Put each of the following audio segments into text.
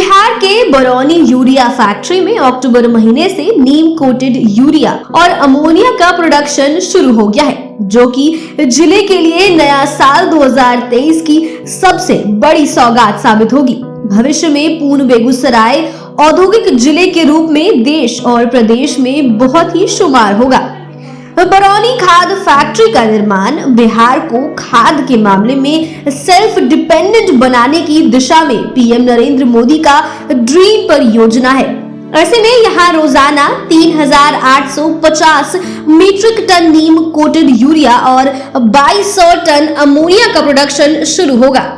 बिहार के Barauni urea factory में अक्टूबर महीने से नीम कोटेड यूरिया और अमोनिया का प्रोडक्शन शुरू हो गया है, जो कि जिले के लिए नया साल 2023 की सबसे बड़ी सौगात साबित होगी। भविष्य में पूर्ण बेगूसराय औद्योगिक जिले के रूप में देश और प्रदेश में बहुत ही शुमार होगा। बरौनी खाद फैक्ट्री का निर्माण बिहार को खाद के मामले में सेल्फ डिपेंडेंट बनाने की दिशा में पीएम नरेंद्र मोदी का ड्रीम परियोजना है। ऐसे में यहाँ रोजाना 3,850 मीट्रिक टन नीम कोटेड यूरिया और 2,200 टन अमोनिया का प्रोडक्शन शुरू होगा।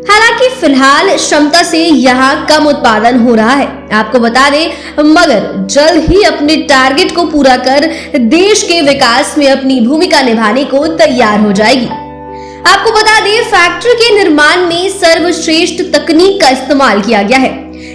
हालांकि फिलहाल क्षमता से यहाँ कम उत्पादन हो रहा है, आपको बता दें, मगर जल्द ही अपने टारगेट को पूरा कर देश के विकास में अपनी भूमिका निभाने को तैयार हो जाएगी। आपको बता दें, फैक्ट्री के निर्माण में सर्वश्रेष्ठ तकनीक का इस्तेमाल किया गया है।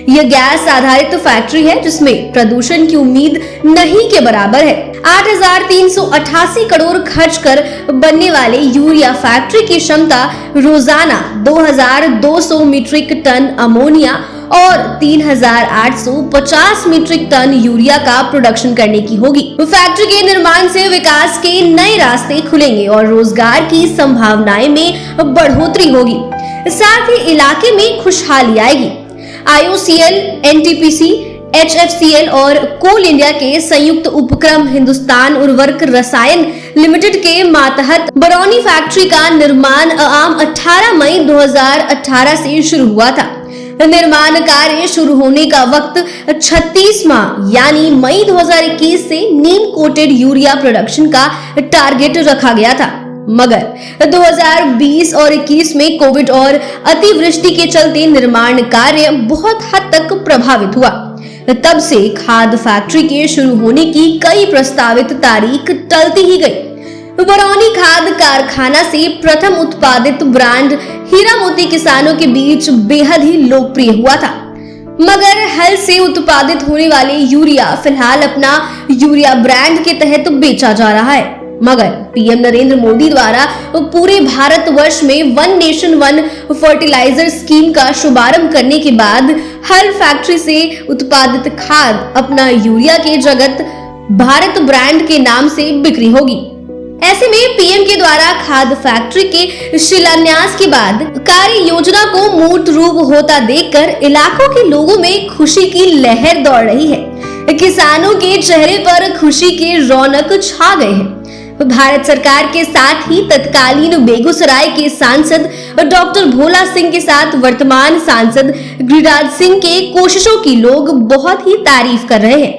यह गैस आधारित फैक्ट्री है जिसमें प्रदूषण की उम्मीद नहीं के बराबर है। 8,388 करोड़ खर्च कर बनने वाले यूरिया फैक्ट्री की क्षमता रोजाना 2,200 मीट्रिक टन अमोनिया और 3,850 मीट्रिक टन यूरिया का प्रोडक्शन करने की होगी। फैक्ट्री के निर्माण से विकास के नए रास्ते खुलेंगे और रोजगार की संभावनाएं में बढ़ोतरी होगी। साथ ही इलाके में खुशहाली आएगी। IOCL, NTPC, HFCL और कोल इंडिया के संयुक्त उपक्रम हिंदुस्तान उर्वरक रसायन लिमिटेड के मातहत बरौनी फैक्ट्री का निर्माण आम 18 मई 2018 से शुरू हुआ था। निर्माण कार्य शुरू होने का वक्त 36 माह यानी मई 2021 से नीम कोटेड यूरिया प्रोडक्शन का टारगेट रखा गया था, मगर 2020 और 21 में कोविड और अतिवृष्टि के चलते निर्माण कार्य बहुत हद तक प्रभावित हुआ। तब से खाद फैक्ट्री के शुरू होने की कई प्रस्तावित तारीख टलती ही गई। बरौनी खाद कारखाना से प्रथम उत्पादित ब्रांड हीरा मोती किसानों के बीच बेहद ही लोकप्रिय हुआ था, मगर हल से उत्पादित होने वाले यूरिया फिलहाल अपना यूरिया ब्रांड के तहत बेचा जा रहा है। मगर पीएम नरेंद्र मोदी द्वारा पूरे भारतवर्ष में one nation one fertiliser scheme का शुभारंभ करने के बाद हर फैक्ट्री से उत्पादित खाद अपना यूरिया के जगत भारत ब्रांड के नाम से बिक्री होगी। ऐसे में पीएम के द्वारा खाद फैक्ट्री के शिलान्यास के बाद कार्य योजना को मूर्त रूप होता देखकर इलाकों के लोगों में खुशी की लहर दौड़ रही है। किसानों के चेहरे पर खुशी की रौनक छा गए हैं। भारत सरकार के साथ ही तत्कालीन बेगूसराय के सांसद डॉक्टर भोला सिंह के साथ वर्तमान सांसद गिरिराज सिंह के कोशिशों की लोग बहुत ही तारीफ कर रहे हैं।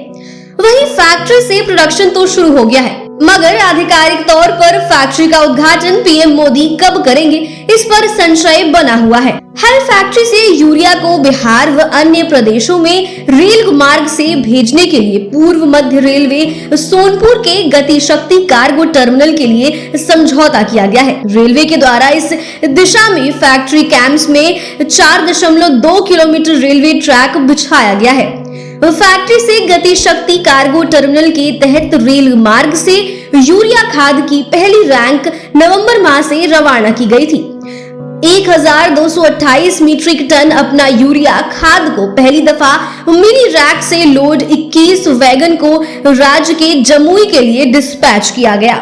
वहीं फैक्ट्री से प्रोडक्शन तो शुरू हो गया है, मगर आधिकारिक तौर पर फैक्ट्री का उद्घाटन पीएम मोदी कब करेंगे, इस पर संशय बना हुआ है। हर फैक्ट्री से यूरिया को बिहार व अन्य प्रदेशों में रेल मार्ग से भेजने के लिए पूर्व मध्य रेलवे सोनपुर के गति शक्ति कार्गो टर्मिनल के लिए समझौता किया गया है। रेलवे के द्वारा इस दिशा में फैक्ट्री कैंप्स में 4.2 किलोमीटर रेलवे ट्रैक बिछाया गया है। फैक्ट्री से गति शक्ति कार्गो टर्मिनल के तहत रेल मार्ग से यूरिया खाद की पहली रैंक नवंबर माह से रवाना की गई थी। 1,228 मीट्रिक टन अपना यूरिया खाद को पहली दफा मिनी रैक से लोड 21 वैगन को राज्य के जमुई के लिए डिस्पैच किया गया।